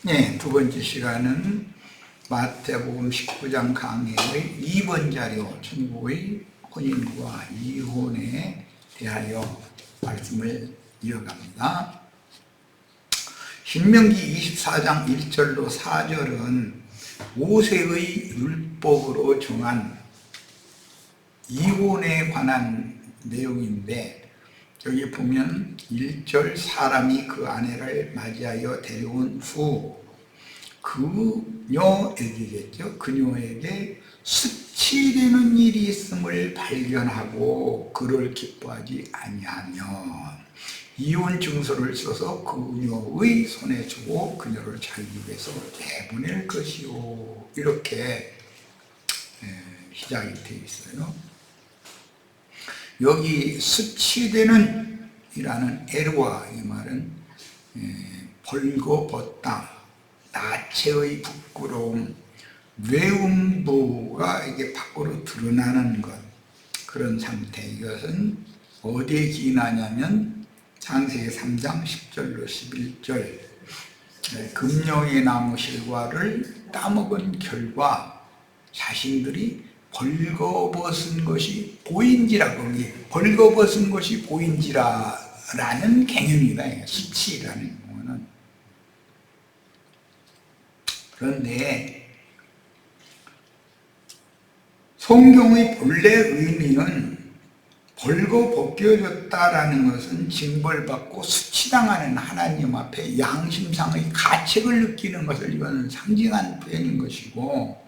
네, 두 번째 시간은 마태복음 19장 강해의 2번 자료 천국의 혼인과 이혼에 대하여 말씀을 이어갑니다. 신명기 24장 1절로 4절은 모세의 율법으로 정한 이혼에 관한 내용인데, 여기 보면 1절 사람이 그 아내를 맞이하여 데려온 후 그녀에게겠죠. 그녀에게 수치되는 일이 있음을 발견하고 그를 기뻐하지 아니하면 이혼 증서를 써서 그녀의 손에 주고 그녀를 자기 집에서 내보낼 것이요. 이렇게 시작이 되어 있어요. 여기 수치되는 이라는 에르와, 이 말은 벌거벗다, 나체의 부끄러움, 외음부가 이게 밖으로 드러나는 것, 그런 상태. 이것은 어디에 기인하냐면 창세기 3장 10절로 11절 금령의 나무 실과를 따먹은 결과 자신들이 벌거벗은 것이 보인지라, 거기 벌거벗은 것이 보인지라라는 개념이다. 수치라는 경우는. 그런데 성경의 본래 의미는 벌거벗겨졌다라는 것은 징벌받고 수치당하는 하나님 앞에 양심상의 가책을 느끼는 것을 이거는 상징하는 표현인 것이고,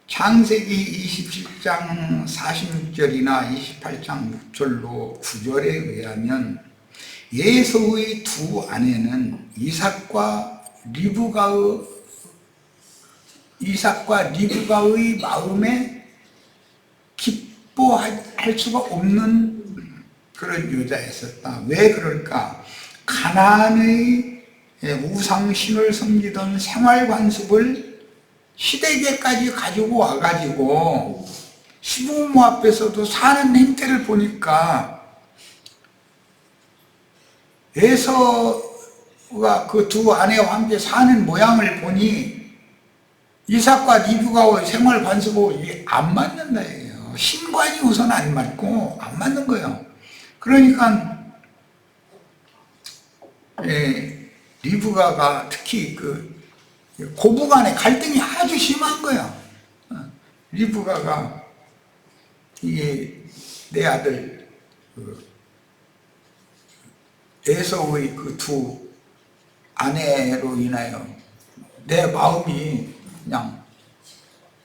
창세기 27장 46절이나 28장 6절로 9절에 의하면 에서의 두 아내는 이삭과 리브가의 마음에 기뻐할 수가 없는 그런 여자였었다. 왜 그럴까? 가나안의 우상신을 섬기던 생활관습을 시댁에까지 가지고 와가지고 시부모 앞에서도 사는 행태를 보니까 에서가 그 두 아내와 함께 사는 모양을 보니 이삭과 리브가의 생활 관습하고 이게 안 맞는다 이게요. 신관이 우선 안 맞고 안 맞는 거예요. 그러니까 리브가가 특히 그 고부간의 갈등이 아주 심한 거야. 리브가가 이게 내 아들 에서의 그 두 아내로 인하여 내 마음이 그냥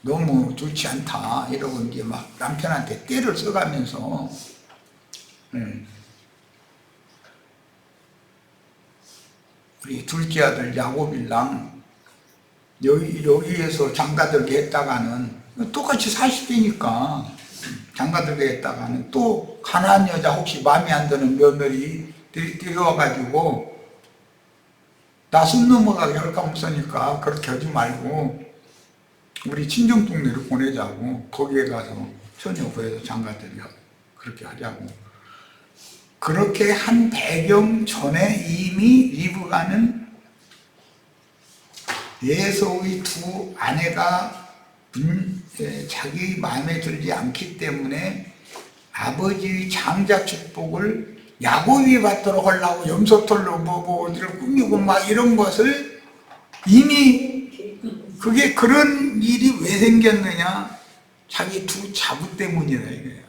너무 좋지 않다 이러고 이제 막 남편한테 떼를 써가면서 우리 둘째 아들 야곱이랑 여기에서 장가들게 했다가는 똑같이 40대니까 장가들게 했다가는 또 가난한 여자 혹시 마음에 안 드는 며느리 데려와가지고 나 숨 넘어가게 할까 없으니까 그렇게 하지 말고 우리 친정 동네로 보내자고, 거기에 가서 처녀 구해서 장가들게 그렇게 하자고. 그렇게 한 배경 전에 이미 리브가는 에서의 두 아내가 자기 마음에 들지 않기 때문에 아버지의 장자 축복을 야곱이 받도록 하려고 염소털로 어디를 꾸미고 막 이런 것을 이미, 그게 그런 일이 왜 생겼느냐? 자기 두 자부 때문이라 이거예요.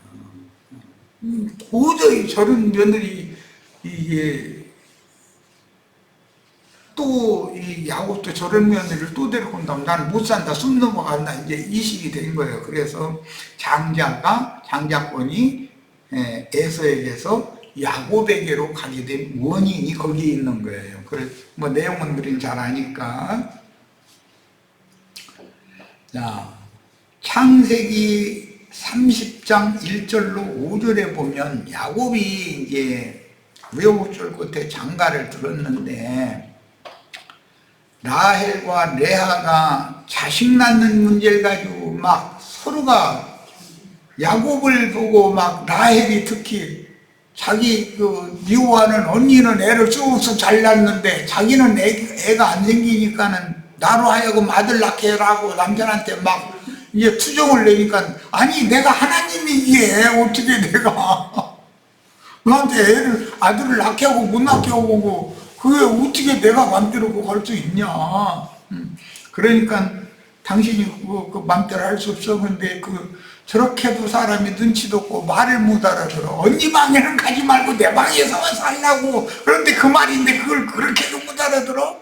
도저히 저런 며느리 이게 또 이 야곱도 저런 며느리를 또 데리고 온다면 나는 못 산다, 숨 넘어간다, 이제 이식이 된 거예요. 그래서 장자권이 에서에게서 야곱에게로 가게 된 원인이 거기에 있는 거예요. 그래서 뭐 내용은 우리는 잘 아니까. 자, 창세기 30장 1절로 5절에 보면 야곱이 이제 우여곡절 끝에 장가를 들었는데 라헬과 레아가 자식 낳는 문제를 가지고 막 서로가 야곱을 보고 막 라헬이 특히 자기 미워하는 언니는 애를 쑥쑥 잘 낳는데 자기는 애가 안 생기니까는 나로 하여금 아들 낳게 해라고 남편한테 막 이제 투정을 내니까, 아니 내가 하나님이기에 어떻게 내가 너한테 아들을 낳게 하고 못 낳게 하고 그게 어떻게 내가 맘대로 그거 할 수 있냐. 그러니까 당신이 그 맘대로 할 수 없어. 근데 저렇게도 사람이 눈치도 없고 말을 못 알아들어. 언니 방에는 가지 말고 내 방에서만 살라고. 그런데 그 말인데 그걸 그렇게도 못 알아들어?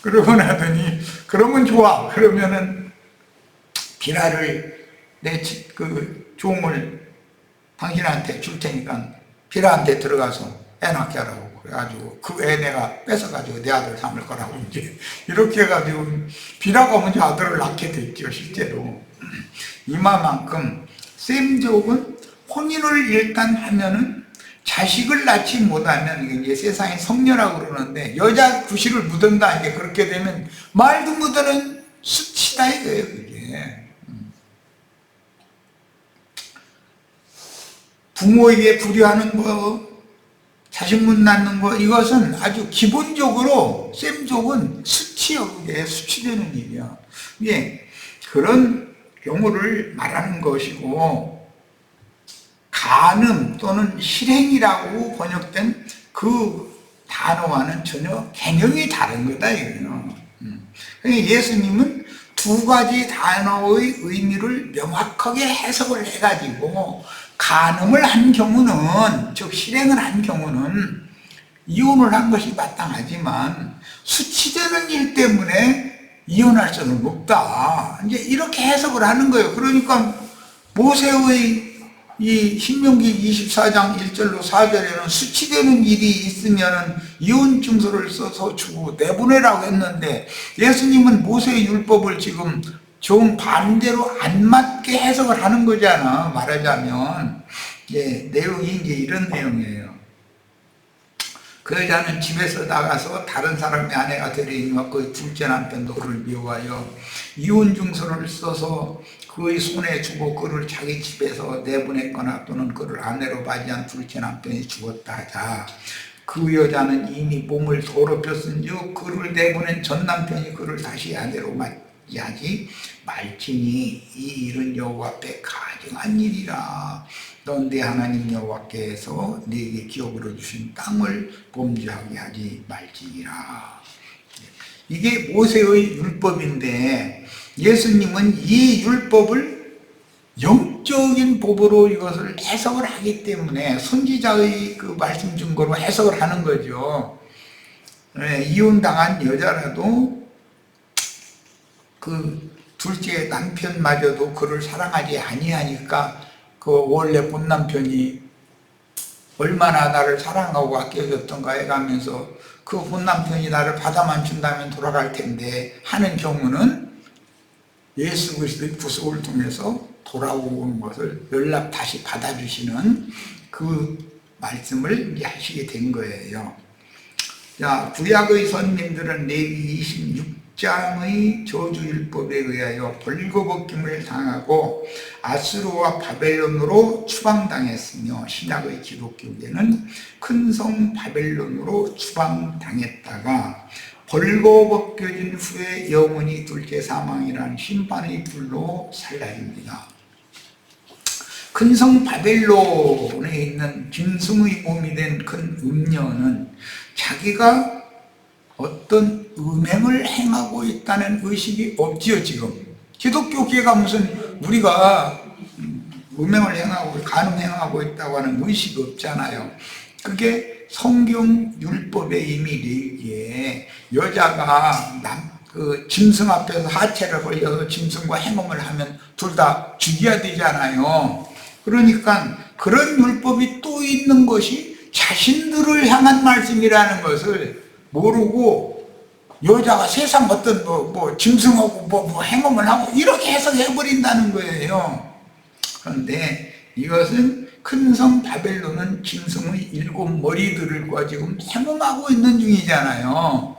그러고 나더니, 그러면 좋아. 그러면은 비라를 내 종을 당신한테 줄 테니까 비라한테 들어가서 애 낳게 하라고. 그래가지고 그 애 내가 뺏어가지고 내 아들 삼을 거라고 이제 이렇게 해가지고 비라가 먼저 아들을 낳게 됐죠. 실제로 이마만큼 셈족은 혼인을 일단 하면은 자식을 낳지 못하면 이게 세상에 성녀라고 그러는데 여자 구실을 묻은다. 이게 그렇게 되면 말도 못하는 수치다 이거예요. 그게 부모에게 불효하는 거, 자식 못 낳는 거, 이것은 아주 기본적으로 셈족은 수치요. 그게 수치되는 일이야. 예, 그런 경우를 말하는 것이고, 간음 또는 실행이라고 번역된 그 단어와는 전혀 개념이 다른 거다 이거예요. 예수님은 두 가지 단어의 의미를 명확하게 해석을 해가지고 간음을 한 경우는, 즉 실행을 한 경우는 이혼을 한 것이 마땅하지만 수치되는 일 때문에 이혼할 수는 없다. 이제 이렇게 해석을 하는 거예요. 그러니까 모세의 이 신명기 24장 1절로 4절에는 수치되는 일이 있으면 이혼 증서를 써서 주고 내보내라고 했는데, 예수님은 모세의 율법을 지금 정반대로 안 맞게 해석을 하는 거잖아. 말하자면 내용이 이제 이런 내용이에요. 그 여자는 집에서 나가서 다른 사람의 아내가 되려니와 그 둘째 남편도 그를 미워하여 이혼 증서를 써서 그의 손에 주고 그를 자기 집에서 내보냈거나 또는 그를 아내로 맞이한 둘째 남편이 죽었다 하자. 그 여자는 이미 몸을 더럽혔은즉 그를 내보낸 전 남편이 그를 다시 아내로 맞이하지 말지니 이 일은 여호와 앞에 가증한 일이라. 넌 내 하나님 여호와께서 네게 기업으로 주신 땅을 범죄하게 하지 말지니라. 이게 모세의 율법인데 예수님은 이 율법을 영적인 법으로 이것을 해석을 하기 때문에 선지자의 그 말씀 증거로 해석을 하는 거죠. 이혼당한 여자라도 그 둘째 남편마저도 그를 사랑하지 아니하니까 그 원래 본 남편이 얼마나 나를 사랑하고 아껴줬던가 해가면서 그 본 남편이 나를 받아만 준다면 돌아갈 텐데 하는 경우는 예수 그리스도의 부속을 통해서 돌아오는 것을 연락 다시 받아주시는 그 말씀을 이제 하시게 된 거예요. 자, 구약의 선민들은 레위 26장의 저주율법에 의하여 벌거벗김을 당하고 아수르와 바벨론으로 추방당했으며, 신약의 기독교계는 큰 성 바벨론으로 추방당했다가 벌거벗겨진 후에 영원히 둘째 사망이라는 심판의 불로 살라입니다. 큰 성 바벨론에 있는 짐승의 몸이 된 큰 음녀는 자기가 어떤 음행을 행하고 있다는 의식이 없지요. 지금 기독교계가 무슨 우리가 음행을 행하고 간음행하고 있다고 하는 의식이 없잖아요. 그게 성경 율법에 이미 내기에 여자가 그 짐승 앞에서 하체를 벌려서 짐승과 행음을 하면 둘 다 죽여야 되잖아요. 그러니까 그런 율법이 또 있는 것이 자신들을 향한 말씀이라는 것을 모르고 여자가 세상 어떤 짐승하고 행음을 하고 이렇게 해석해버린다는 거예요. 그런데 이것은 큰 성 바벨론은 짐승의 7머리들과 지금 행음하고 있는 중이잖아요.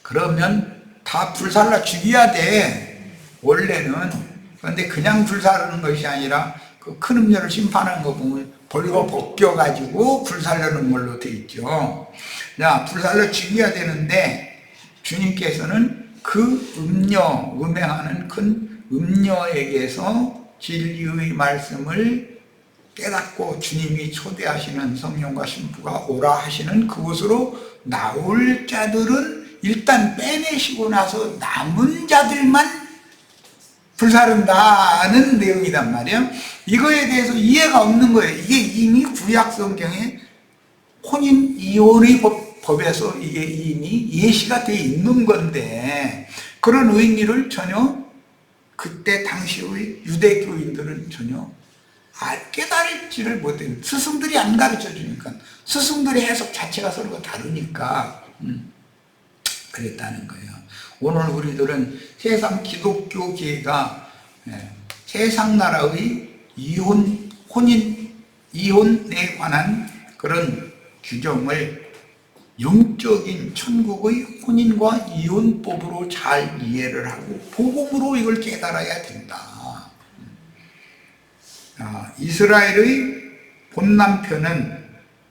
그러면 다 불살라 죽여야 돼. 원래는 그런데 그냥 불사르는 것이 아니라 그 큰 음료를 심판하는 거 보면 벌거 벗겨가지고 불살르는 걸로 돼 있죠. 자, 불살러 죽여야 되는데 주님께서는 그 음녀, 음행하는 큰 음녀에게서 진리의 말씀을 깨닫고 주님이 초대하시는 성령과 신부가 오라 하시는 그곳으로 나올 자들은 일단 빼내시고 나서 남은 자들만 불사른다는 내용이란 말이에요. 이거에 대해서 이해가 없는 거예요. 이게 이미 구약 성경에 혼인 이혼의 법에서 이게 이미 예시가 되어 있는 건데 그런 의미를 전혀 그때 당시의 유대교인들은 전혀 깨달지를 못해요. 스승들이 안 가르쳐 주니까, 스승들의 해석 자체가 서로가 다르니까 그랬다는 거예요. 오늘 우리들은 세상 기독교계가 세상 나라의 이혼에 관한 그런 규정을 영적인 천국의 혼인과 이혼법으로 잘 이해를 하고 복음으로 이걸 깨달아야 된다. 이스라엘의 본 남편은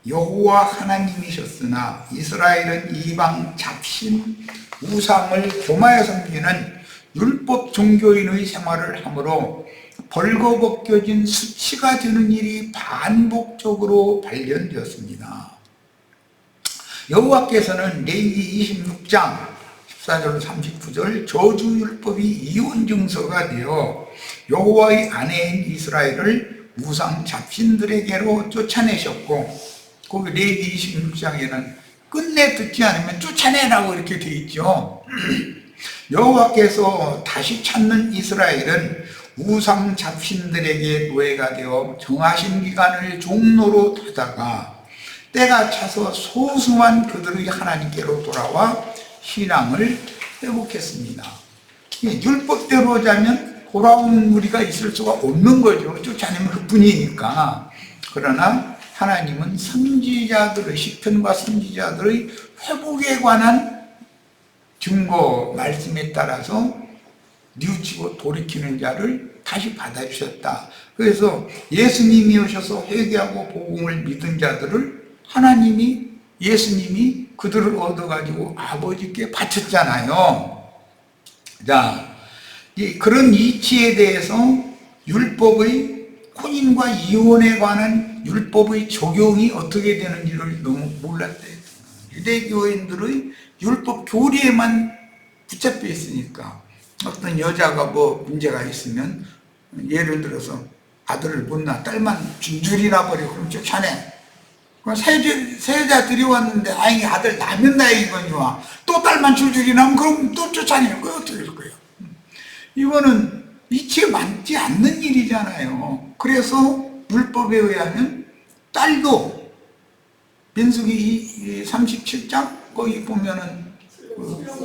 여호와 하나님이셨으나 이스라엘은 이방 잡신 우상을 교마에 섬기는 율법 종교인의 생활을 하므로 벌거벗겨진 수치가 되는 일이 반복적으로 발견되었습니다. 여호와께서는 레위기 26장 14절 39절 저주율법이 이혼 증서가 되어 여호와의 아내인 이스라엘을 우상 잡신들에게로 쫓아내셨고, 거기 레위기 26장에는 끝내 듣지 않으면 쫓아내라고 이렇게 되어 있죠. 여호와께서 다시 찾는 이스라엘은 우상 잡신들에게 노예가 되어 정하신 기간을 종로로 타다가 때가 차서 소수만 그들의 하나님께로 돌아와 신앙을 회복했습니다. 율법대로 하자면 돌아오는 무리가 있을 수가 없는 거죠. 쫓아내면 그뿐이니까. 그러나 하나님은 선지자들의 시편과 선지자들의 회복에 관한 증거 말씀에 따라서 뉘우치고 돌이키는 자를 다시 받아주셨다. 그래서 예수님이 오셔서 회개하고 복음을 믿은 자들을 예수님이 그들을 얻어가지고 아버지께 바쳤잖아요. 자, 그런 이치에 대해서 율법의 혼인과 이혼에 관한 율법의 적용이 어떻게 되는지를 너무 몰랐대요. 유대교인들의 율법 교리에만 붙잡혀 있으니까 어떤 여자가 뭐 문제가 있으면 예를 들어서 아들을 못 낳아 딸만 줄줄이 낳아버리고 그럼 쫓아내. 세자 들여왔는데 다행히 아들 낳으면 다행이거니와 또 딸만 줄줄이 낳으면 그럼 또 쫓아내는 거예요. 어떻게 될 거예요? 이거는 이치에 맞지 않는 일이잖아요. 그래서 율법에 의하면 딸도 민수기 37장 거기 보면은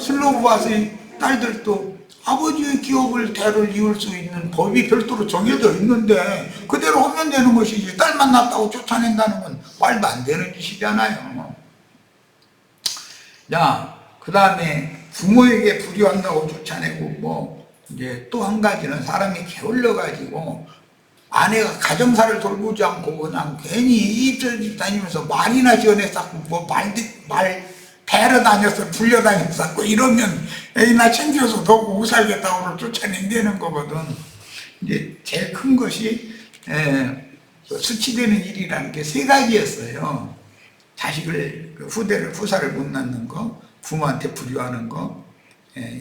슬로브아스의 딸들도 아버지의 기업을 대를 이을 수 있는 법이 별도로 정해져 있는데 그대로 하면 되는 것이지 딸만 낳았다고 쫓아낸다는 건 말도 안 되는 짓이잖아요. 자, 그 다음에 부모에게 불효한다고 쫓아내고 뭐 이제 또 한 가지는 사람이 게을러 가지고 아내가 가정사를 돌보지 않고 그냥 괜히 이집저집 다니면서 말이나 지어내 쌓고 뭐 배러 다녔어 불려 다녔었고 이러면 에이 나 챙겨서 너무 못 살겠다고 쫓아낸다는 거거든. 이제 제일 큰 것이 수치되는 일이라는 게 세 가지였어요. 자식을 후사를 못 낳는 거, 부모한테 불효하는 거,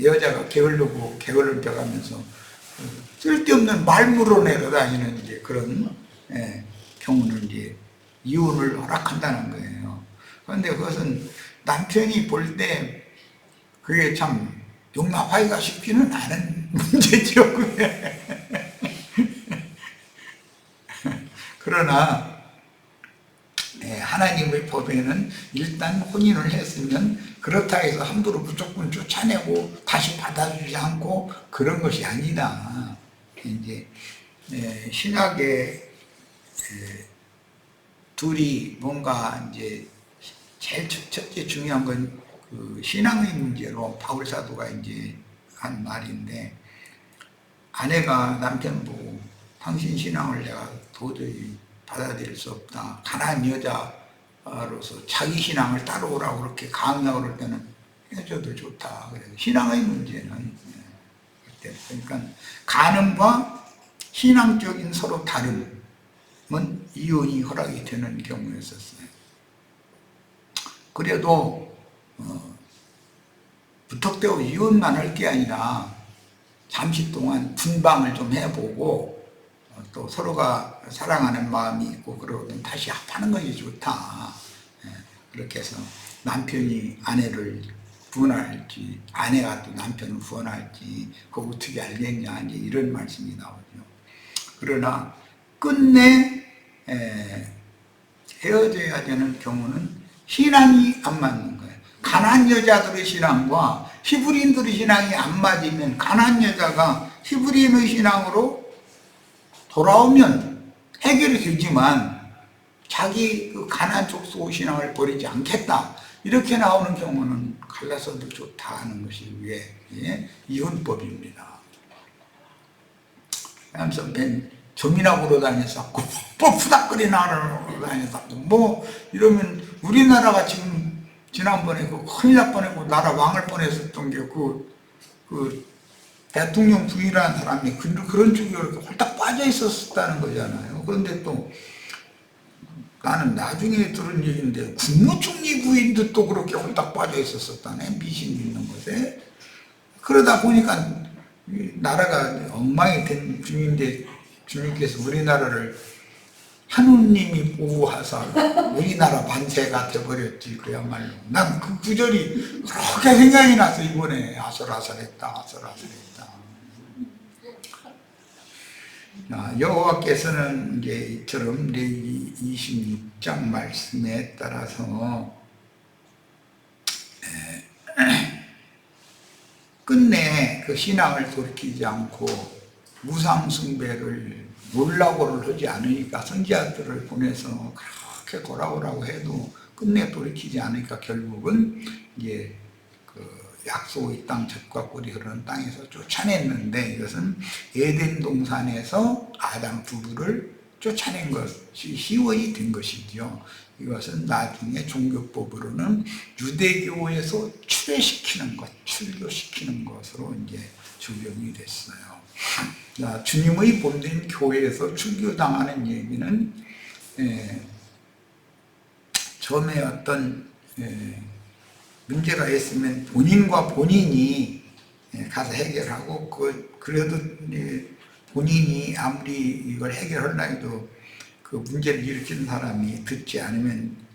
여자가 게을르고 게을러 벼가면서 쓸데없는 말 물어내러 다니는 이제 그런 경우는 이제 이혼을 허락한다는 거예요. 그런데 그것은 남편이 볼 때 그게 참 용납하기가 쉽지는 않은 문제죠. 그러나 하나님의 법에는 일단 혼인을 했으면 그렇다 해서 함부로 무조건 쫓아내고 다시 받아주지 않고 그런 것이 아니다. 이제 신학에 둘이 뭔가 이제 제일 첫째 중요한 건 그 신앙의 문제로 바울 사도가 이제 한 말인데 아내가 남편 보고 당신 신앙을 내가 도저히 받아들일 수 없다. 가난한 여자로서 자기 신앙을 따라오라고 그렇게 강요하고 그럴 때는 해줘도 좋다. 그래서 신앙의 문제는 그러니까 간음과 신앙적인 서로 다름은 이혼이 허락이 되는 경우였었어요. 그래도 무턱대고 이혼만 할 게 아니라 잠시 동안 분방을 좀 해보고 또 서로가 사랑하는 마음이 있고 그러면 다시 합하는 것이 좋다. 그렇게 해서 남편이 아내를 구원할지 아내가 또 남편을 구원할지 그거 어떻게 알겠냐 이제 이런 말씀이 나오죠. 그러나 끝내 헤어져야 되는 경우는 신앙이 안 맞는 거예요. 가난한 여자들의 신앙과 히브리인들의 신앙이 안 맞으면 가난한 여자가 히브리인의 신앙으로 돌아오면 해결이 되지만 자기 그 가난 족속 신앙을 버리지 않겠다. 이렇게 나오는 경우는 갈라서도 좋다 하는 것이 왜 이혼법입니다. 남편은 점이나 보러 다녔었고 뭐 푸닥거리나 보러 다녔었고 뭐 이러면 우리나라가 지금 지난번에 그 큰일 날 뻔했고 나라 망할 뻔했었던 게 그 대통령 부인이라는 사람이 그런 쪽에 이렇게 홀딱 빠져 있었다는 거잖아요. 그런데 또 나는 나중에 들은 얘기인데 국무총리 부인도 또 그렇게 홀딱 빠져 있었다네. 미신 있는 것에. 그러다 보니까 나라가 엉망이 된 중인데 주님께서 우리나라를 하느님이 보호하사 우리나라 만세가 돼버렸지. 그야말로 난 그 구절이 그렇게 생각이 나서 이번에 아슬아슬했다. 여호와께서는 이제 이처럼 레위기 26장 말씀에 따라서 끝내 그 신앙을 돌이키지 않고 우상 숭배를 놀라고를 하지 않으니까 선지자들을 보내서 그렇게 돌아오라고 해도 끝내 돌이키지 않으니까 결국은 이제 그 약속의 땅 젖과 꿀이 흐르는 땅에서 쫓아냈는데 이것은 에덴 동산에서 아담 부부를 쫓아낸 것이 희원이 된 것이죠. 이것은 나중에 종교법으로는 유대교에서 출애시키는 것, 출교시키는 것으로 이제 적용이 됐어요. 주님의 본된 교회에서 출교당하는 얘기는 처음에 어떤 문제가 있으면 본인과 본인이 가서 해결하고 그래도 본인이 아무리 이걸 해결하려 해도 그 문제를 일으키는 사람이 듣지 않으면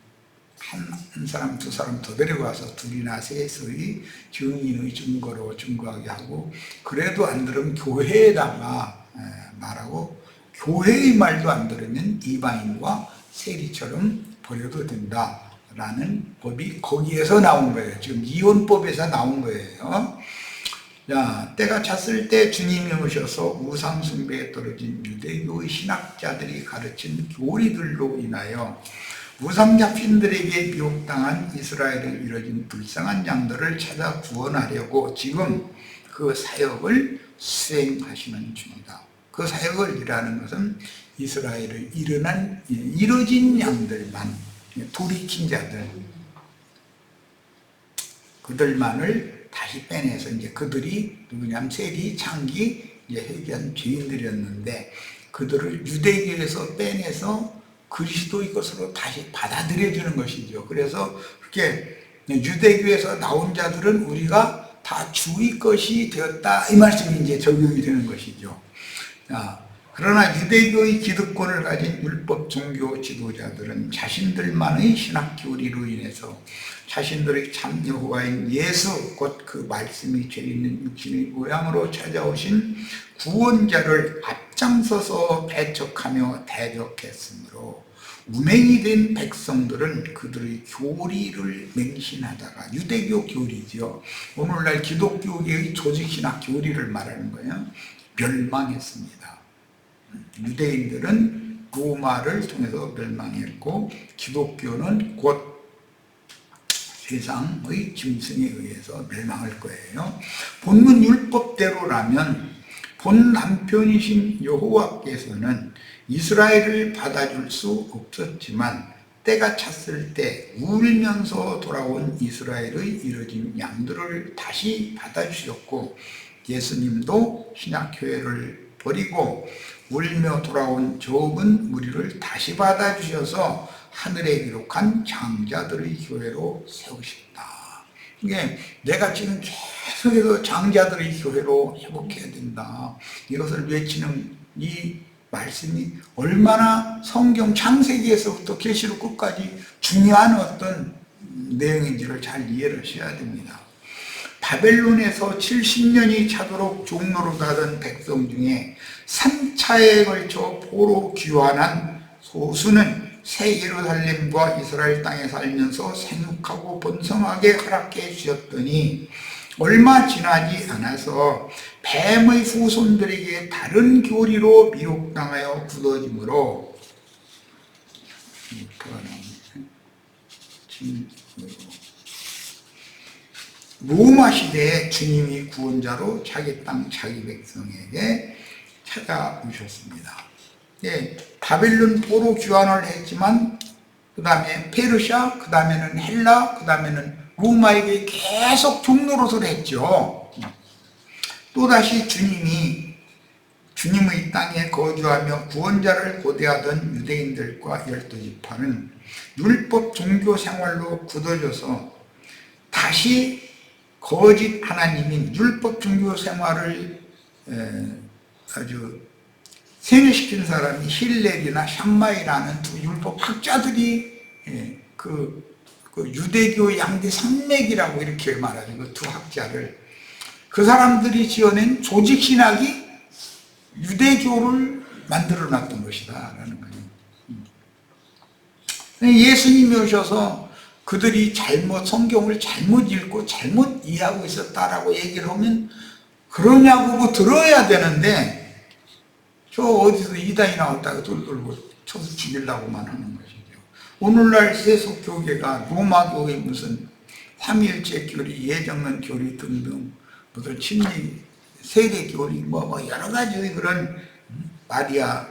한 사람 두 사람 더 데려가서 둘이나 셋의 증인의 증거로 증거하게 하고 그래도 안 들으면 교회에다가 말하고 교회의 말도 안 들으면 이방인과 세리처럼 버려도 된다라는 법이 거기에서 나온 거예요. 지금 이혼법에서 나온 거예요. 자, 때가 찼을 때 주님이 오셔서 우상 숭배에 떨어진 유대교의 신학자들이 가르친 교리들로 인하여 우상 잡신들에게 미혹당한 이스라엘에 이뤄진 불쌍한 양들을 찾아 구원하려고 지금 그 사역을 수행하시는 중이다. 그 사역을 일하는 것은 이스라엘을 이뤄진 양들만, 돌이킨 자들, 그들만을 다시 빼내서 이제 그들이 누구냐면 세리, 창기, 회개한 죄인들이었는데 그들을 유대교에서 빼내서 그리스도의 것으로 다시 받아들여주는 것이죠. 그래서 그렇게 유대교에서 나온 자들은 우리가 다 주의 것이 되었다 이 말씀이 이제 적용이 되는 것이죠. 그러나 유대교의 기득권을 가진 율법 종교 지도자들은 자신들만의 신학 교리로 인해서 자신들의 참 여호와인 예수 곧 그 말씀이 죄 있는 육신의 모양으로 찾아오신 구원자를 앞장서서 배척하며 대적했으므로 운행이 된 백성들은 그들의 교리를 맹신하다가 유대교 교리죠. 오늘날 기독교계의 조직신학 교리를 말하는 거예요. 멸망했습니다. 유대인들은 로마를 통해서 멸망했고 기독교는 곧 세상의 짐승에 의해서 멸망할 거예요. 본문 율법대로라면 본 남편이신 여호와께서는 이스라엘을 받아줄 수 없었지만 때가 찼을 때 울면서 돌아온 이스라엘의 이뤄진 양들을 다시 받아주셨고, 예수님도 신약교회를 버리고 울며 돌아온 적은 무리를 다시 받아주셔서 하늘에 기록한 장자들의 교회로 세우셨다. 이게 내가 지금 계속해서 장자들의 교회로 회복해야 된다, 이것을 외치는 이 말씀이 얼마나 성경 창세기에서부터 계시록 끝까지 중요한 어떤 내용인지를 잘 이해를 하셔야 됩니다. 바벨론에서 70년이 차도록 종노릇하던 백성 중에 3차에 걸쳐 포로 귀환한 소수는 새 예루살렘과 이스라엘 땅에 살면서 생육하고 번성하게 허락해 주셨더니, 얼마 지나지 않아서 뱀의 후손들에게 다른 교리로 미혹당하여 굳어짐으로, 로마 시대에 주님이 구원자로 자기 땅 자기 백성에게 찾아오셨습니다. 예, 바벨론 포로 귀환을 했지만 그 다음에 페르시아, 그 다음에는 헬라, 그 다음에는 로마에게 계속 종노릇을 했죠. 또다시 주님이 주님의 땅에 거주하며 구원자를 고대하던 유대인들과 12지파는 율법 종교 생활로 굳어져서 다시 거짓 하나님인 율법 종교 생활을 아주 세뇌시킨 사람이 힐렐이나 샴마이라는 두 율법 학자들이 그 유대교 양대 산맥이라고 이렇게 말하는 그 두 학자를, 그 사람들이 지어낸 조직 신학이 유대교를 만들어 놨던 것이다 라는 거예요. 예수님이 오셔서 그들이 성경을 잘못 읽고 잘못 이해하고 있었다라고 얘기를 하면 그러냐고 들어야 되는데, 저 어디서 이단이 나왔다고 돌돌고 쳐서 죽이려고만 하는 것이죠. 오늘날 세속교계가 로마교의 무슨 삼위일체 교리, 예정론 교리 등등, 무슨 침례 세례 교리, 뭐 여러 가지 그런 마리아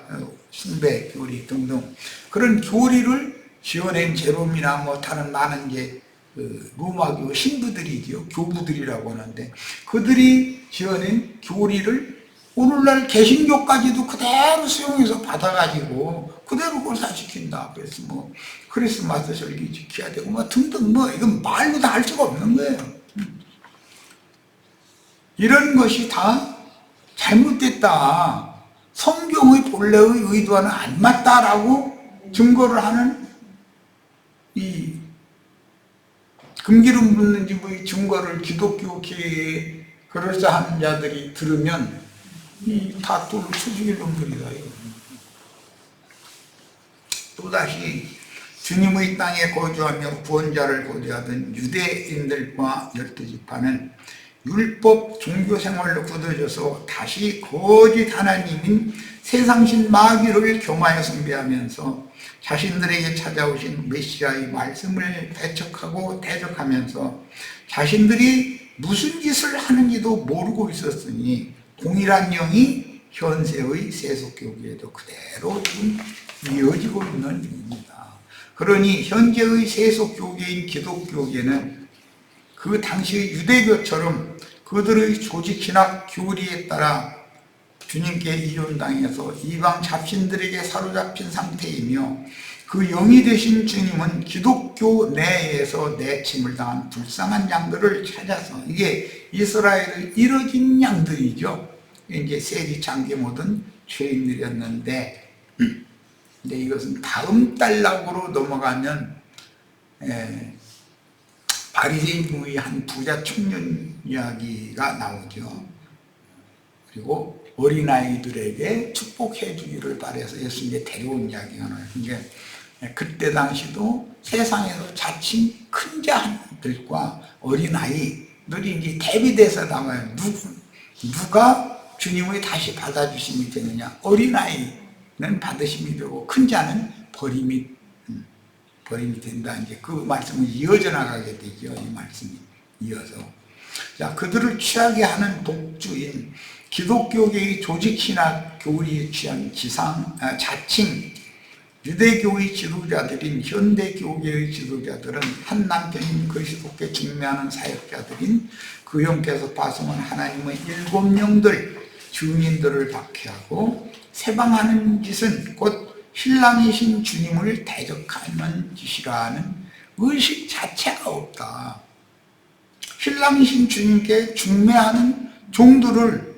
숭배 교리 등등 그런 교리를 지어낸 제롬이나 뭐 다른 많은 로마교 신부들이죠. 교부들이라고 하는데, 그들이 지어낸 교리를 오늘날 개신교까지도 그대로 수용해서 받아가지고 그대로 그걸 사시킨다. 그래서 뭐 크리스마스 절기 지켜야 되고 뭐 등등, 뭐 이건 말로 다 할 수가 없는 거예요. 이런 것이 다 잘못됐다, 성경의 본래의 의도와는 안 맞다라고 증거를 하는 이 금기름 붓는 집의 증거를 기독교계에 그럴싸한 자들이 들으면 다 돌로 쳐 죽일 놈들이다. 또다시 주님의 땅에 거주하며 구원자를 고대하던 유대인들과 12지파는 율법 종교 생활로 굳어져서 다시 거짓 하나님인 세상신 마귀를 겸하여 숭배하면서 자신들에게 찾아오신 메시아의 말씀을 배척하고 대적하면서 자신들이 무슨 짓을 하는지도 모르고 있었으니, 동일한 영이 현세의 세속교계에도 그대로 지금 이어지고 있는 중입니다. 그러니 현재의 세속교계인 기독교계는 그 당시의 유대교처럼 그들의 조직신학 교리에 따라 주님께 이존당해서 이방 잡신들에게 사로잡힌 상태이며, 그 영이 되신 주님은 기독교 내에서 내침을 당한 불쌍한 양들을 찾아서, 이게 이스라엘의 이뤄진 양들이죠. 이제 세리 장기 모든 죄인들이었는데, 근데 이것은 다음 단락으로 넘어가면 바리새인의 한 부자 청년 이야기가 나오죠. 그리고 어린아이들에게 축복해 주기를 바라서 예수님이 데려온 이야기가 나와요. 그러니까 그때 당시도 세상에서 자칭 큰 자들과 어린아이들이 이제 대비돼서 나와요. 누가 주님의 다시 받아주심이 되느냐? 어린아이는 받으심이 되고 큰 자는 버림이 된다. 이제 그 말씀은 이어져 나가게 되죠. 이 말씀이 이어서. 자, 그들을 취하게 하는 독주인 기독교계의 조직신학 교리에 취한 자칭 유대교의 지도자들인 현대교계의 지도자들은 한 남편인 그리스도께 중매하는 사역자들인 그 형께서 파송한 하나님의 일곱 영들 증인들을 박해하고 세방하는 짓은 곧 신랑이신 주님을 대적하는 짓이라는 의식 자체가 없다. 신랑이신 주님께 중매하는 종들을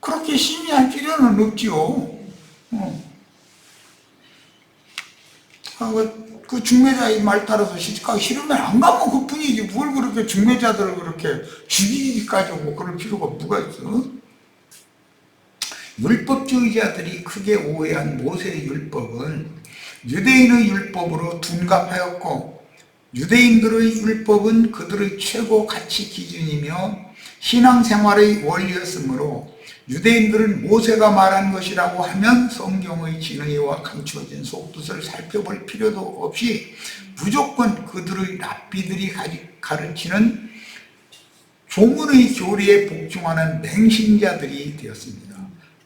그렇게 심의할 필요는 없지요. 그 중매자의 말 따라서 시집가기 싫으면 안 가면 그뿐이지 뭘 그렇게 중매자들을 그렇게 죽이기까지 하고 그럴 필요가 뭐가 있어? 율법주의자들이 크게 오해한 모세의 율법은 유대인의 율법으로 둔갑하였고 유대인들의 율법은 그들의 최고 가치 기준이며 신앙생활의 원리였으므로 유대인들은 모세가 말한 것이라고 하면 성경의 진의와 감추어진 속뜻을 살펴볼 필요도 없이 무조건 그들의 랍비들이 가르치는 조문의 교리에 복종하는 맹신자들이 되었습니다.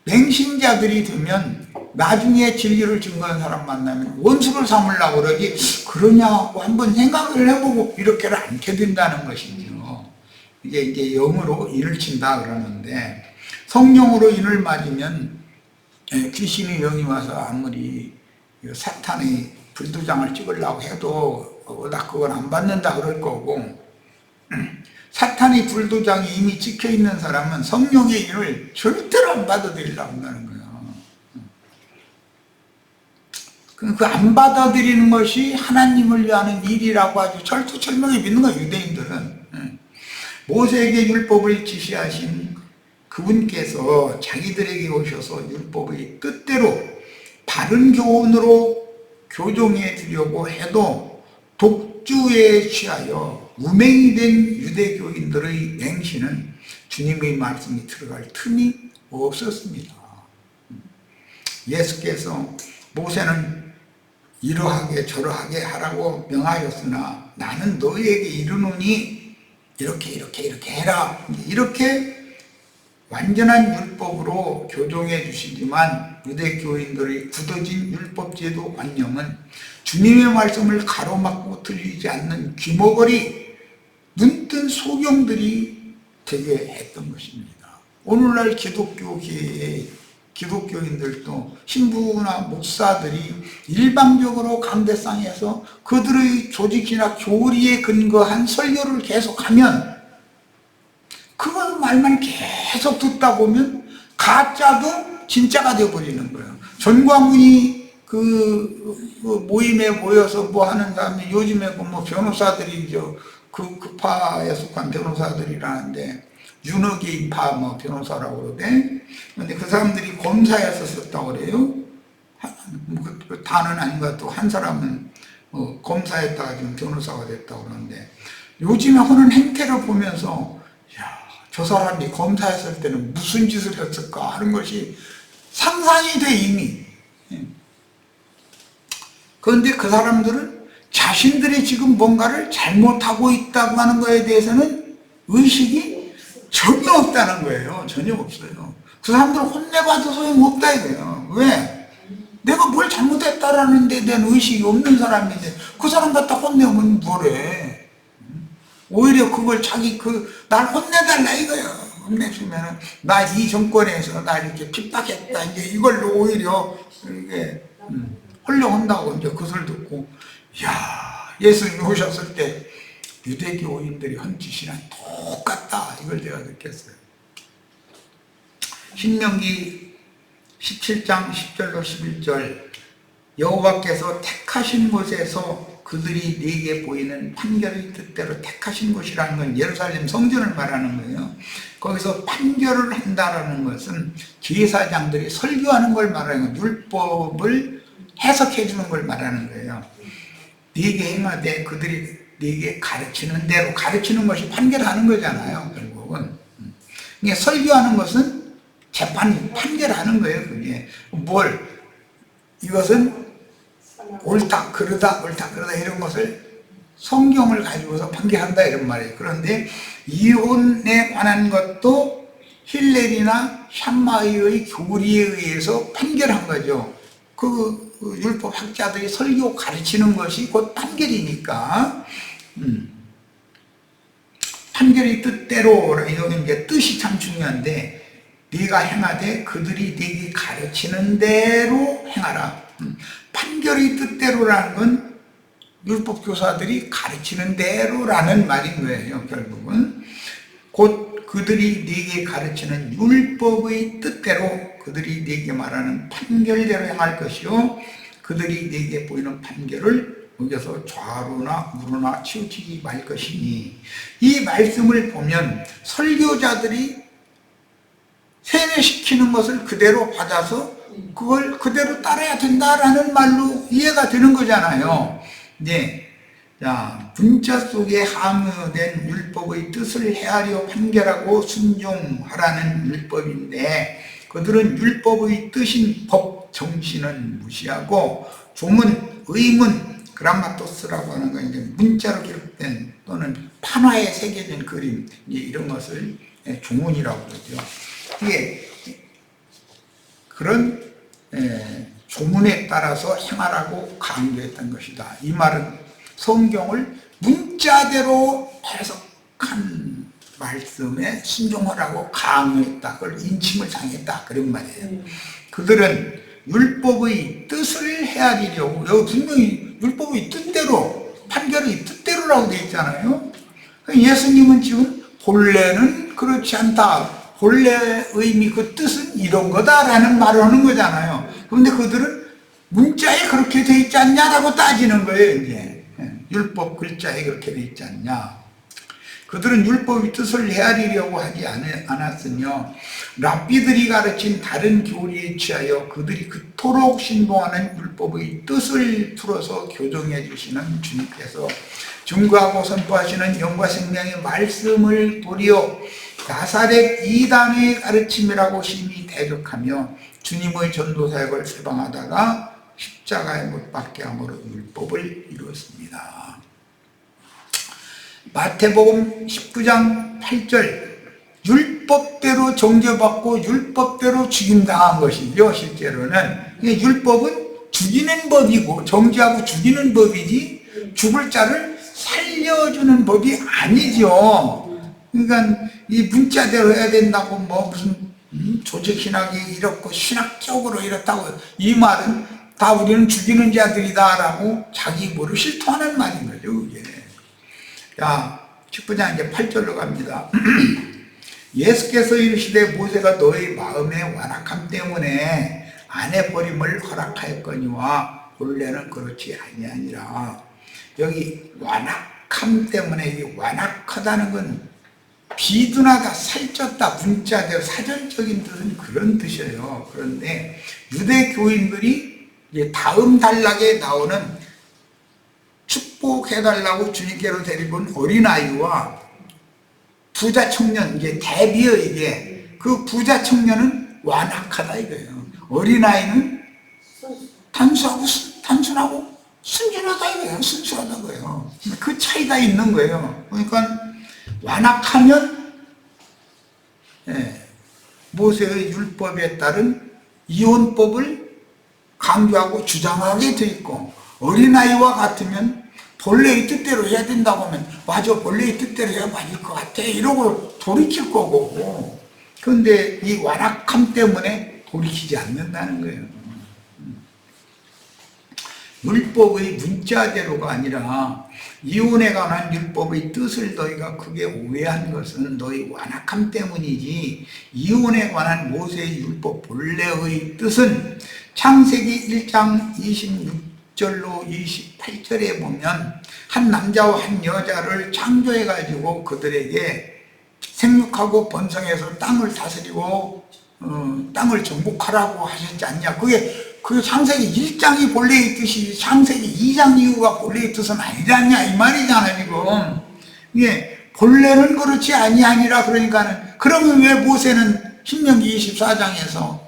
맹신자들이 되면 나중에 진리를 증거한 사람 만나면 원수를 삼으려고 그러지 그러냐고 한번 생각을 해보고 이렇게는 않게 된다는 것이죠. 이게 영으로 인을 친다 그러는데 성령으로 인을 맞으면 귀신의 영이 와서 아무리 사탄의 불도장을 찍으려고 해도 나 그건 안 받는다 그럴 거고 사탄의 불도장이 이미 찍혀 있는 사람은 성령의 인을 절대로 안 받아들이려고 한다는 거예요. 그 안 받아들이는 것이 하나님을 위하는 일이라고 아주 철두철미하게 믿는 거예요. 유대인들은. 모세에게 율법을 지시하신 그분께서 자기들에게 오셔서 율법의 뜻대로 바른 교훈으로 교종해 주려고 해도 독주에 취하여 우맹이 된 유대교인들의 맹신은 주님의 말씀이 들어갈 틈이 없었습니다. 예수께서 모세는 이러하게 저러하게 하라고 명하였으나 나는 너희에게 이르노니 이렇게 해라. 이렇게 완전한 율법으로 교정해 주시지만 유대교인들의 굳어진 율법제도 관념은 주님의 말씀을 가로막고 들리지 않는 귀머거리 눈뜬 소경들이 되게 했던 것입니다. 오늘날 기독교인들도 신부나 목사들이 일방적으로 강대상에서 그들의 조직이나 교리에 근거한 설교를 계속하면 그걸 말만 계속 듣다 보면 가짜도 진짜가 되어버리는 거예요. 전광훈이 그 모임에 모여서 뭐 하는 다음에 요즘에 뭐 변호사들이 그 파에 속한 변호사들이라는데 윤호계파 뭐 변호사라고 그러대. 근데 그 사람들이 검사에서 썼다고 그래요. 그 다는 아닌 것 같고 한 사람은 검사했다가 지금 변호사가 됐다고 그러는데 요즘에 하는 행태를 보면서 저 사람이 검사했을 때는 무슨 짓을 했을까 하는 것이 상상이 돼 이미. 그런데 그 사람들은 자신들이 지금 뭔가를 잘못하고 있다고 하는 거에 대해서는 의식이 전혀 없다는 거예요. 전혀 없어요. 그 사람들은 혼내봐도 소용없다 이거예요. 왜? 내가 뭘 잘못했다라는 데 대한 의식이 없는 사람인데 그 사람 갖다 혼내면 뭐래. 오히려 그걸 날 혼내달라 이거야. 혼내주면은, 나 이 정권에서 나 이렇게 핍박했다. 이제 이걸로 오히려, 이게, 홀려한다고 이제 그 소리 듣고, 예수님이 오셨을 때 유대교인들이 한 짓이랑 똑같다. 이걸 제가 느꼈어요. 신명기 17장 10절로 11절, 여호와께서 택하신 곳에서 그들이 네게 보이는 판결의 뜻대로 택하신 곳이라는 건 예루살렘 성전을 말하는 거예요. 거기서 판결을 한다라는 것은 제사장들이 설교하는 걸 말하는 거예요. 율법을 해석해 주는 걸 말하는 거예요. 네게 행하되 그들이 네게 가르치는 대로 가르치는 것이 판결하는 거잖아요. 결국은. 그러니까 설교하는 것은 판결하는 거예요. 그게 이것은 옳다 그러다 이런 것을 성경을 가지고서 판결한다 이런 말이에요. 그런데 이혼에 관한 것도 힐렐이나 샴마이의 교리에 의해서 판결한 거죠. 그 율법 학자들이 설교 가르치는 것이 곧 판결이니까. 판결이 뜻대로, 이거는 이제 뜻이 참 중요한데, 네가 행하되 그들이 네게 가르치는 대로 행하라. 판결이 뜻대로라는 건 율법 교사들이 가르치는 대로라는 말인 거예요. 결국은 곧 그들이 네게 가르치는 율법의 뜻대로 그들이 네게 말하는 판결대로 행할 것이요 그들이 네게 보이는 판결을 여기서 좌로나 우로나 치우치지 말 것이니. 이 말씀을 보면 설교자들이 세뇌시키는 것을 그대로 받아서 그걸 그대로 따라야 된다라는 말로 이해가 되는 거잖아요. 네. 자, 문자 속에 함유된 율법의 뜻을 헤아려 판결하고 순종하라는 율법인데, 그들은 율법의 뜻인 법, 정신은 무시하고 조문, 의문, 그라마토스라고 하는 건 이제 문자로 기록된 또는 판화에 새겨진 그림, 이제 이런 것을 조문이라고 그러죠. 이게 그런 조문에 따라서 행하라고 강조했던 것이다. 이 말은 성경을 문자대로 해석한 말씀에 순종하라고 강요했다. 그걸 인침을 당했다. 그런 말이에요. 그들은 율법의 뜻을 헤아리려고, 여기 분명히 율법의 뜻대로, 판결의 뜻대로라고 되어 있잖아요. 예수님은 지금 본래는 그렇지 않다. 본래 의미 그 뜻은 이런 거다라는 말을 하는 거잖아요. 그런데 그들은 문자에 그렇게 되어 있지 않냐라고 따지는 거예요. 이제 율법 글자에 그렇게 되어 있지 않냐. 그들은 율법의 뜻을 헤아리려고 하지 않았으며 랍비들이 가르친 다른 교리에 취하여 그들이 그토록 신봉하는 율법의 뜻을 풀어서 교정해 주시는 주님께서 증거하고 선포하시는 영과 생명의 말씀을 도리어 나사렛 이단의 가르침이라고 심히 대적하며 주님의 전도사역을 세방하다가 십자가에 못 박게 함으로 율법을 이루었습니다. 마태복음 19장 8절, 율법대로 정죄받고 율법대로 죽임당한 것이죠. 실제로는 율법은 죽이는 법이고 정죄하고 죽이는 법이지 죽을 자를 살려주는 법이 아니죠. 그러니까 이 문자대로 해야 된다고 뭐 무슨 조직 신학이 이렇고 신학적으로 이렇다고, 이 말은 다 우리는 죽이는 자들이다라고 자기 뭐를 실토하는 말인 거죠. 그게. 자, 19장 이제 8절로 갑니다. 예수께서 이르시되 모세가 너희 마음의 완악함 때문에 아내 버림을 허락하였거니와 본래는 그렇지 아니하니라. 여기 완악함 때문에, 이 완악하다는 건 비둔하다, 살쪘다, 문자대로 사전적인 뜻은 그런 뜻이에요. 그런데 유대 교인들이 이제 다음 단락에 나오는 축복해달라고 주님께로 데리고 온 어린아이와 부자 청년, 이게 대비어, 이게 그 부자 청년은 완악하다 이거예요. 어린아이는 단순하고 순진하다 이거예요. 순수하다 거예요. 그 차이가 있는 거예요. 그러니까 완악하면 모세의 율법에 따른 이혼법을 강조하고 주장하게 돼 있고, 어린아이와 같으면 본래의 뜻대로 해야 된다고 하면 맞아, 본래의 뜻대로 해야 맞을 것 같아 이러고 돌이킬 거고, 그런데 이 완악함 때문에 돌이키지 않는다는 거예요. 율법의 문자대로가 아니라 이혼에 관한 율법의 뜻을 너희가 크게 오해한 것은 너희 완악함 때문이지, 이혼에 관한 모세의 율법 본래의 뜻은 창세기 1장 26절로 28절에 보면 한 남자와 한 여자를 창조해 가지고 그들에게 생육하고 번성해서 땅을 다스리고 땅을 정복하라고 하셨지 않냐. 그게 창세기 1장이 본래의 뜻이 창세기 2장 이후가 본래의 뜻은 아니잖냐 이 말이잖아 지금. 이게 본래는 그렇지 아니하니라. 그러니까는 그러면 왜 모세는 신명기 24장에서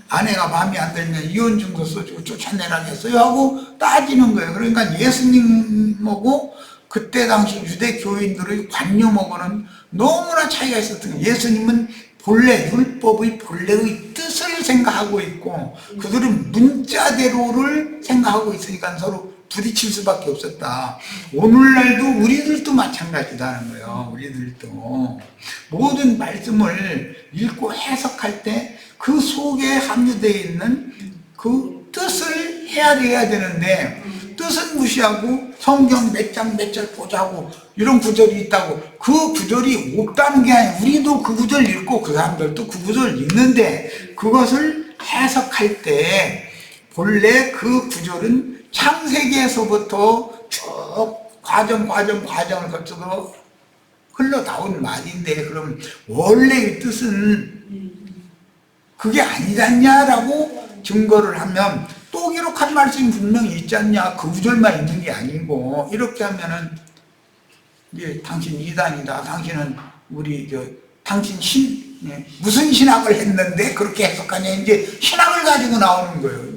아내가 마음에 안 들면 이혼 증서 써주고 쫓아내라고 했어요 하고 따지는 거예요. 그러니까 예수님하고 그때 당시 유대 교인들의 관념하고는 너무나 차이가 있었던 거예요. 예수님은 본래 율법의 본래의 뜻을 생각하고 있고 그들은 문자대로를 생각하고 있으니까 서로 부딪힐 수밖에 없었다. 오늘날도 우리들도 마찬가지다는 거예요. 우리들도 모든 말씀을 읽고 해석할 때 그 속에 함유되어 있는 그 뜻을 헤아려야 되는데 뜻은 무시하고 성경 몇 장 몇 절 보자고 이런 구절이 있다고 그 구절이 없다는 게 아니라 우리도 그 구절 읽고 그 사람들도 그 구절 읽는데 그것을 해석할 때 본래 그 구절은 창세기에서부터 쭉 과정을 거쳐서 흘러나온 말인데 그럼 원래의 뜻은 그게 아니잖냐라고 증거를 하면 또 기록한 말씀이 분명히 있지 않냐 그 구절만 있는 게 아니고 이렇게 하면은 이제 당신 이단이다 당신은 당신 무슨 신학을 했는데 그렇게 해석하냐 이제 신학을 가지고 나오는 거예요.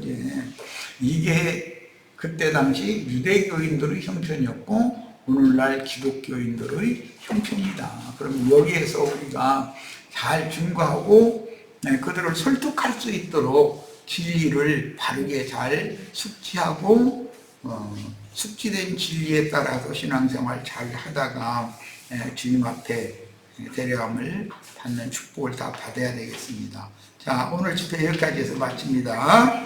이게 그때 당시 유대교인들의 형편이었고 오늘날 기독교인들의 형편이다. 그럼 여기에서 우리가 잘 증거하고 그들을 설득할 수 있도록 진리를 바르게 잘 숙지하고 숙지된 진리에 따라서 신앙생활 잘 하다가 주님 앞에 데려감을 받는 축복을 다 받아야 되겠습니다. 자, 오늘 집회 여기까지 해서 마칩니다.